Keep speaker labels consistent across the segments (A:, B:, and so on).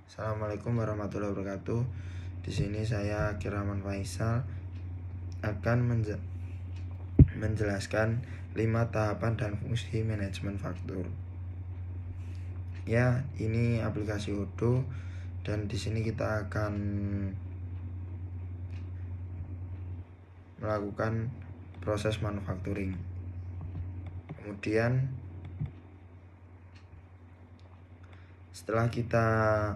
A: Assalamualaikum warahmatullahi wabarakatuh. Di sini saya Kiraman Faisal akan menjelaskan 5 tahapan dan fungsi manajemen faktur. Ya, ini aplikasi Odoo dan di sini kita akan melakukan proses manufacturing. Kemudian setelah kita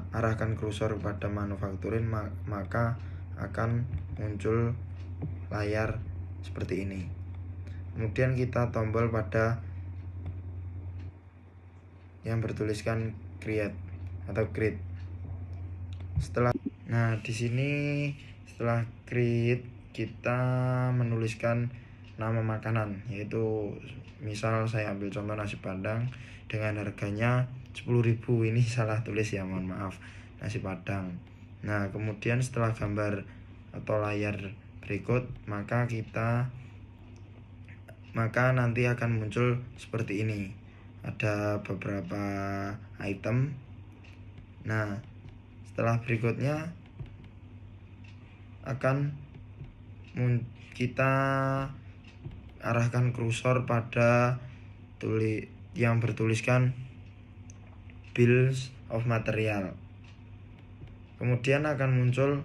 A: arahkan kursor pada manufacturing, maka akan muncul layar seperti ini. Kemudian kita tombol pada yang bertuliskan create atau create. Di sini setelah create kita menuliskan nama makanan, yaitu misal saya ambil contoh nasi padang dengan harganya 10.000. Ini salah tulis ya, mohon maaf, nasi padang. Nah, kemudian setelah gambar atau layar berikut, maka nanti akan muncul seperti ini. Ada beberapa item. Nah, setelah berikutnya akan kita arahkan kursor pada yang bertuliskan bills of material. Kemudian akan muncul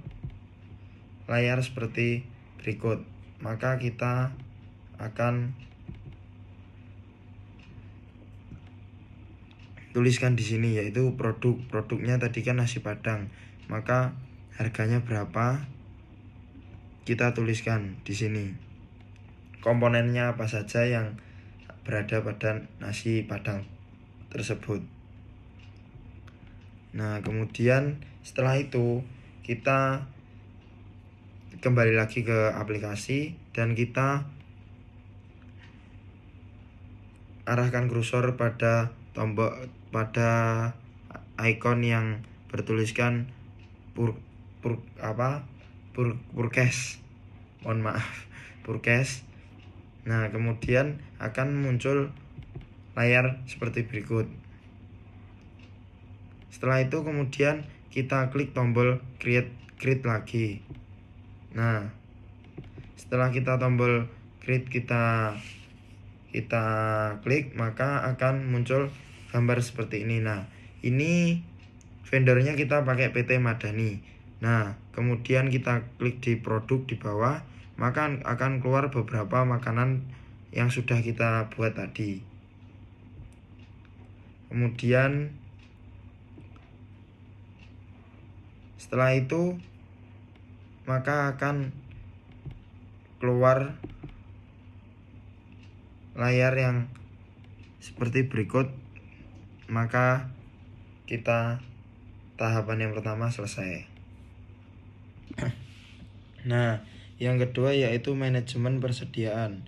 A: layar seperti berikut. Maka kita akan tuliskan di sini, yaitu produknya tadi kan nasi padang. Maka harganya berapa? Kita tuliskan di sini. Komponennya apa saja yang berada pada nasi padang tersebut. Nah, kemudian setelah itu kita kembali lagi ke aplikasi dan kita arahkan kursor pada icon yang bertuliskan purchase. Mohon maaf, purchase. Nah, kemudian akan muncul layar seperti berikut. Setelah itu kemudian kita klik tombol create lagi. Nah, setelah kita tombol create kita klik, maka akan muncul gambar seperti ini. Nah, ini vendornya kita pakai PT Madani. Nah, kemudian kita klik di produk di bawah, maka akan keluar beberapa makanan yang sudah kita buat tadi. Kemudian setelah itu maka akan keluar layar yang seperti berikut. Maka tahapan yang pertama selesai. Nah, yang kedua yaitu manajemen persediaan.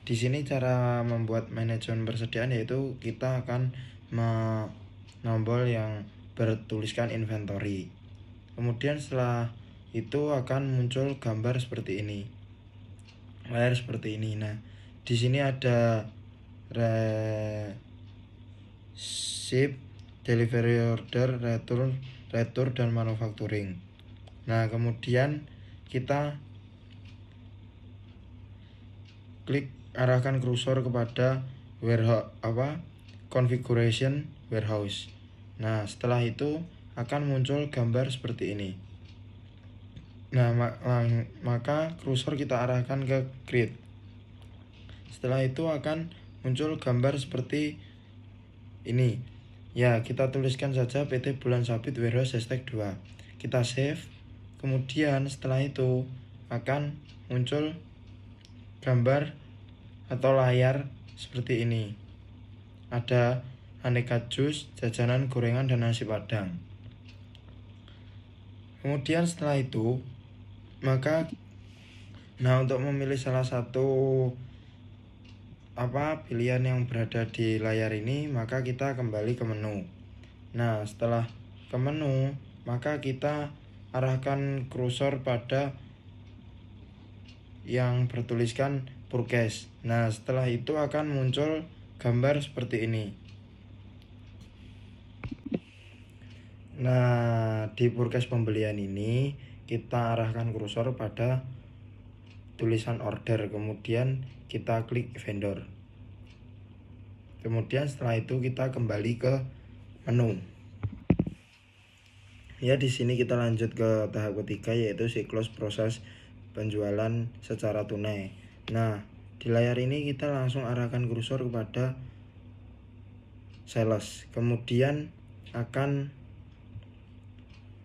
A: Di sini cara membuat manajemen persediaan yaitu kita akan menombol yang bertuliskan inventory. Kemudian setelah itu akan muncul gambar seperti ini, layar seperti ini. Nah, di sini ada receipt, delivery order, retur dan manufacturing. Nah, kemudian kita klik arahkan kursor kepada configuration warehouse. Nah, setelah itu akan muncul gambar seperti ini. Nah, maka kursor kita arahkan ke create. Setelah itu akan muncul gambar seperti ini. Ya, kita tuliskan saja PT Bulan Sabit Warehouse #2. Kita save. Kemudian setelah itu akan muncul gambar atau layar seperti ini. Ada aneka jus, jajanan, gorengan, dan nasi padang. Kemudian setelah itu untuk memilih salah satu pilihan yang berada di layar ini, maka kita kembali ke menu. Nah, setelah ke menu, maka kita arahkan kursor pada yang bertuliskan purchase. Nah, setelah itu akan muncul gambar seperti ini. Nah, di forecast pembelian ini kita arahkan kursor pada tulisan order, kemudian kita klik vendor. Kemudian setelah itu kita kembali ke menu. Ya, di sini kita lanjut ke tahap ketiga, yaitu siklus proses penjualan secara tunai. Nah, di layar ini kita langsung arahkan kursor kepada sales, kemudian akan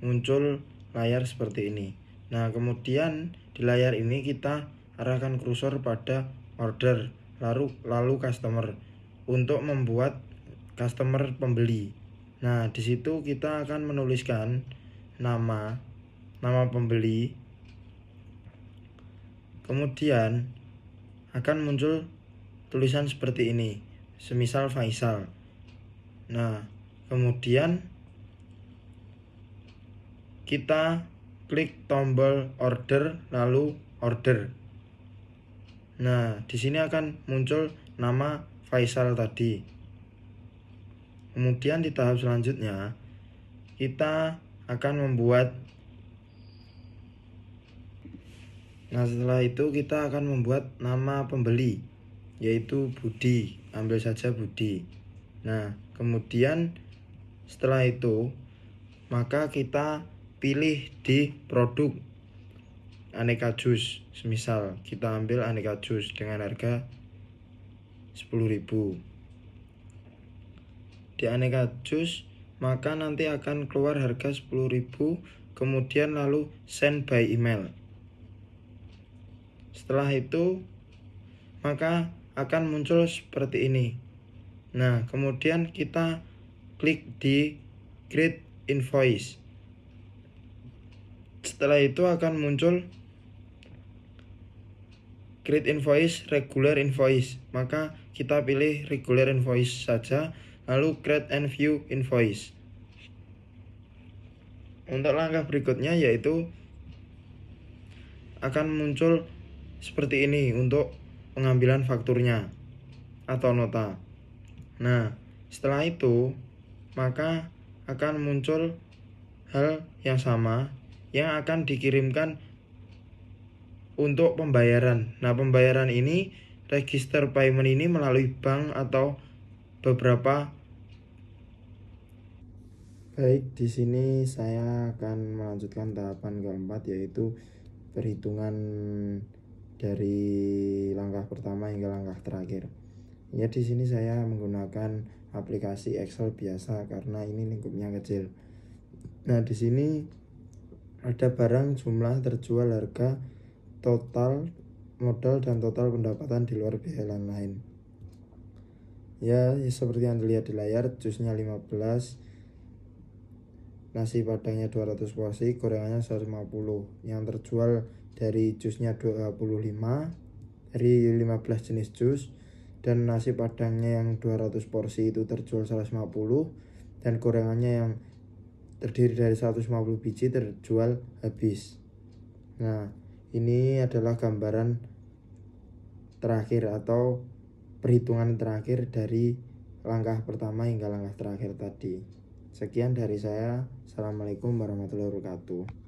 A: muncul layar seperti ini. Nah, kemudian di layar ini kita arahkan kursor pada order, lalu customer untuk membuat customer pembeli. Nah, di situ kita akan menuliskan nama pembeli. Kemudian akan muncul tulisan seperti ini, semisal Faisal. Nah, kemudian kita klik tombol order lalu order. Nah, di sini akan muncul nama Faisal tadi. Kemudian di tahap selanjutnya kita akan membuat. Nah, setelah itu kita akan membuat nama pembeli, yaitu Budi. Ambil saja Budi. Nah, kemudian setelah itu maka kita pilih di produk aneka jus. Semisal kita ambil aneka jus dengan harga 10.000. Di aneka jus maka nanti akan keluar harga 10.000, kemudian lalu send by email. Setelah itu maka akan muncul seperti ini. Nah, kemudian kita klik di create invoice. Setelah itu akan muncul create invoice, regular invoice. Maka kita pilih regular invoice saja, lalu create and view invoice. Untuk langkah berikutnya yaitu akan muncul seperti ini untuk pengambilan fakturnya atau nota. Nah, setelah itu maka akan muncul hal yang sama yang akan dikirimkan untuk pembayaran. Nah, pembayaran ini, register payment ini melalui bank atau beberapa. Baik, di sini saya akan melanjutkan tahapan keempat, yaitu perhitungan dari langkah pertama hingga langkah terakhir. Ya, di sini saya menggunakan aplikasi Excel biasa karena ini lingkupnya kecil. Nah, di sini ada barang, jumlah, terjual, harga, total modal, dan total pendapatan di luar biaya lain-lain. Ya, seperti yang dilihat di layar, jusnya 15, nasi padangnya 200 porsi, gorengannya 150. Yang terjual dari jusnya 25, dari 15 jenis jus, dan nasi padangnya yang 200 porsi itu terjual 150, dan gorengannya yang terdiri dari 150 biji terjual habis. Nah, ini adalah gambaran terakhir atau perhitungan terakhir dari langkah pertama hingga langkah terakhir tadi. Sekian dari saya. Assalamualaikum warahmatullahi wabarakatuh.